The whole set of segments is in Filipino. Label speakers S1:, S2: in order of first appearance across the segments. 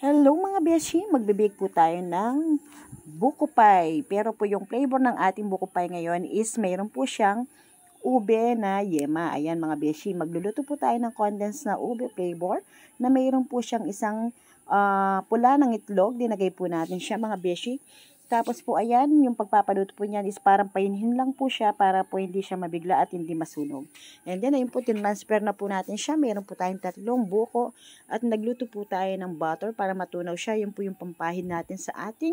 S1: Hello mga beshi, magbibig po tayo ng buko pie. Pero po yung flavor ng ating buko pie ngayon is mayroon po siyang ube na yema. Ayan mga beshi, magluluto po tayo ng condensed na ube flavor na mayroon po siyang isang pula ng itlog. Dinagay po natin siya mga beshi. Tapos po ayan, yung pagpapaluto po niyan is parang painhin lang po siya para po hindi siya mabigla at hindi masunog. And then ayun po, tinransfer na po natin siya. Meron po tayong 3 buko at nagluto po tayo ng butter para matunaw siya. Yun po yung pampahin natin sa ating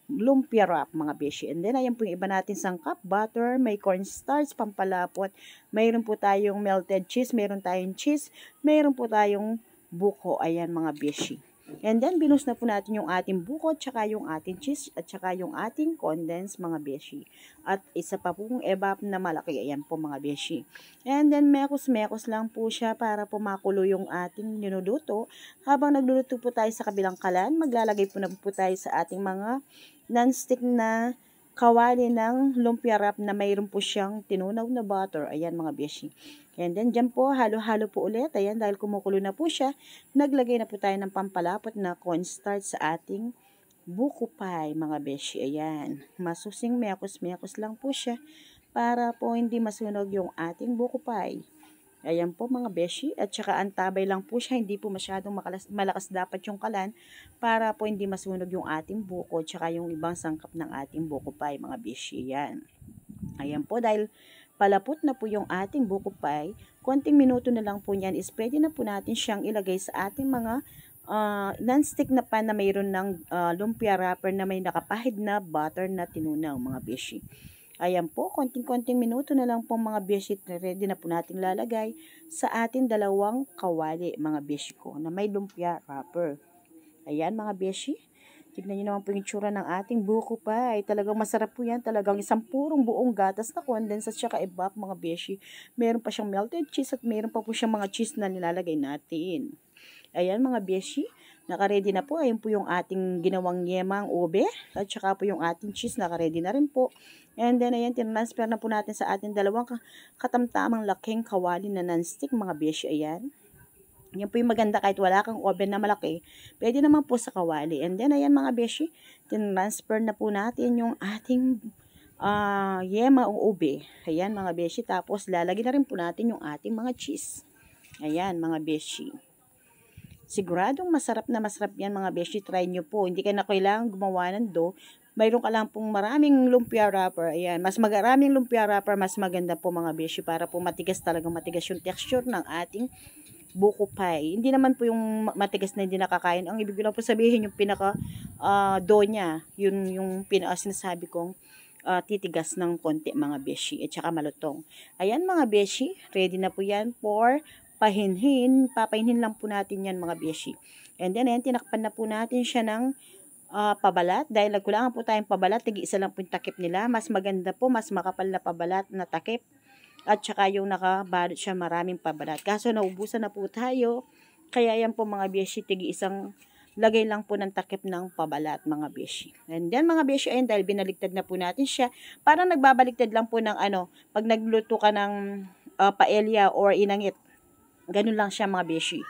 S1: lumpia wrap mga beshi. And then ayan po yung iba natin sangkap, butter, may cornstarch, pampalapot. Mayroon po tayong melted cheese, mayroon tayong cheese, mayroon po tayong buko. Ayan mga beshi. And then, binus na po natin yung ating buko, tsaka yung ating cheese, at tsaka yung ating condensed mga beshi. At isa pa pong evap na malaki. Ayan po mga beshi. And then, mekos-mekos lang po siya para po makulo yung ating niluluto. Habang nagluluto po tayo sa kabilang kalan, maglalagay po na po tayo sa ating mga non-stick na kawali ng lumpia wrap na mayroon po siyang tinunaw na butter. Ayan mga beshi. And then, dyan po, halo-halo po ulit. Ayan, dahil kumukulo na po siya, naglagay na po tayo ng pampalapot na cornstarch sa ating buko pie, mga beshi. Ayan, masusing mekos-mekos lang po siya para po hindi masunog yung ating buko pie. Ayan po mga beshi, at saka antabay lang po siya, hindi po masyadong malakas dapat yung kalan para po hindi masunog yung ating buko, tsaka yung ibang sangkap ng ating buko pie, mga beshi. Ayan. Ayan po, dahil palapot na po yung ating buko pie, konting minuto na lang po niyan is pwede na po natin siyang ilagay sa ating mga non-stick na pan na mayroon ng lumpia wrapper na may nakapahid na butter na tinunaw mga beshi. Ayan po, konting-konting minuto na lang po mga beshi, ready na po nating lalagay sa ating dalawang kawali mga beshi ko na may lumpia wrapper. Ayan mga beshi. Tignan nyo naman po yung tsura ng ating buko pie. Talagang masarap po yan. Talagang isang purong buong gatas na condensed at saka evap mga beshi. Meron pa siyang melted cheese at meron pa po siyang mga cheese na nilalagay natin. Ayan mga beshi. Nakaready na po. Ayun po yung ating ginawang yemang ube. At saka po yung ating cheese. Nakaready na rin po. And then ayan, tinransfer na po natin sa ating dalawang katamtamang laking kawali na non-stick mga beshi. Ayan. Yan po yung maganda kahit wala kang oven na malaki. Pwede naman po sa kawali. And then, ayan mga beshi, tinransfer na po natin yung ating yema o ube. Ayan mga beshi. Tapos, lalagyan na rin po natin yung ating mga cheese. Ayan mga beshi. Siguradong masarap na masarap yan mga beshi. Try nyo po. Hindi ka na kailangan gumawa ng dough. Mayroon ka lang pong maraming lumpia wrapper. Ayan. Mas maraming lumpia wrapper, mas maganda po mga beshi. Para po matigas talagang matigas yung texture ng ating buko pie. Hindi naman po yung matigas na hindi nakakain. Ang ibig lang po sabihin yung pinaka dough niya. Yun yung sinasabi kong titigas ng konti mga beshi. At saka malutong. Ayan mga beshi. Ready na po yan for pahinhin. Papahinhin lang po natin yan mga beshi. And then ayan, tinakpan na po natin siya ng pabalat. Dahil nagkulangan po tayong pabalat. Tig-isa lang po yung takip nila. Mas maganda po. Mas makapal na pabalat na takip. At saka yung nakabalot siya maraming pabalat. Kaso naubusan na po tayo. Kaya yan po mga beshi, isang lagay lang po ng takip ng pabalat mga beshi. And then mga beshi, ayun, dahil binaligtad na po natin siya. Parang nagbabaliktad lang po ng pag nagluto ka ng paella or inangit. Ganun lang siya mga beshi.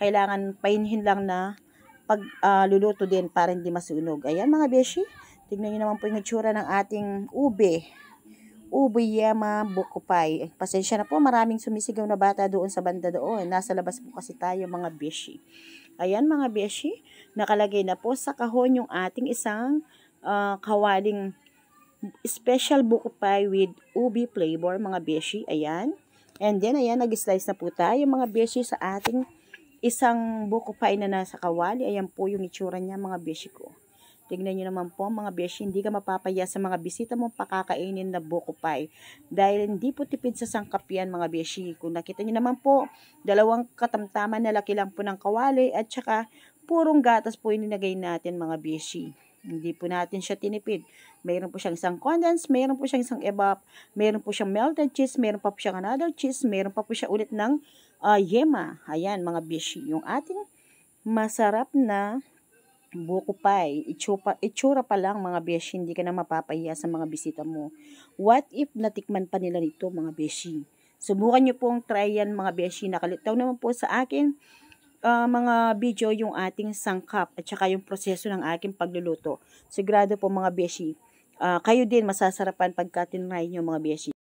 S1: Kailangan pahinhin lang na pag luluto din para hindi masunog. Ayan mga beshi. Tignan nyo naman po yung itsura ng ating ube yema buko pie. Pasensya na po, maraming sumisigaw na bata doon sa banda doon. Nasa labas po kasi tayo mga beshi. Ayan mga beshi, nakalagay na po sa kahon yung ating isang kawaling special buko pie with ubi flavor mga beshi. Ayan. And then ayan, nag-slice na po tayo mga beshi sa ating isang buko pie na nasa kawali. Ayan po yung itsura niya mga beshi ko. Tignan nyo naman po mga beshi, hindi ka mapapaya sa mga bisita mong pakakainin na buko pie. Dahil hindi po tipid sa sangkap yan mga beshi. Kung nakita nyo naman po, dalawang katamtaman na laki lang po ng kawali at saka purong gatas po inilagay natin mga beshi. Hindi po natin siya tinipid. Mayroon po siyang isang condensed, mayroon po siyang isang evap, mayroon po siyang melted cheese, mayroon pa po siyang another cheese, mayroon pa po siya ulit ng yema. Ayan mga beshi, yung ating masarap na buko pie. Itsura pa lang mga beshi, hindi ka na mapapahiya sa mga bisita mo. What if natikman pa nila nito mga beshi? Subukan nyo pong try yan mga beshi. Nakalitaw naman po sa akin mga video yung ating sangkap at saka yung proseso ng aking pagluluto. Sigurado po mga beshi, kayo din masasarapan pagka tinry nyo mga beshi.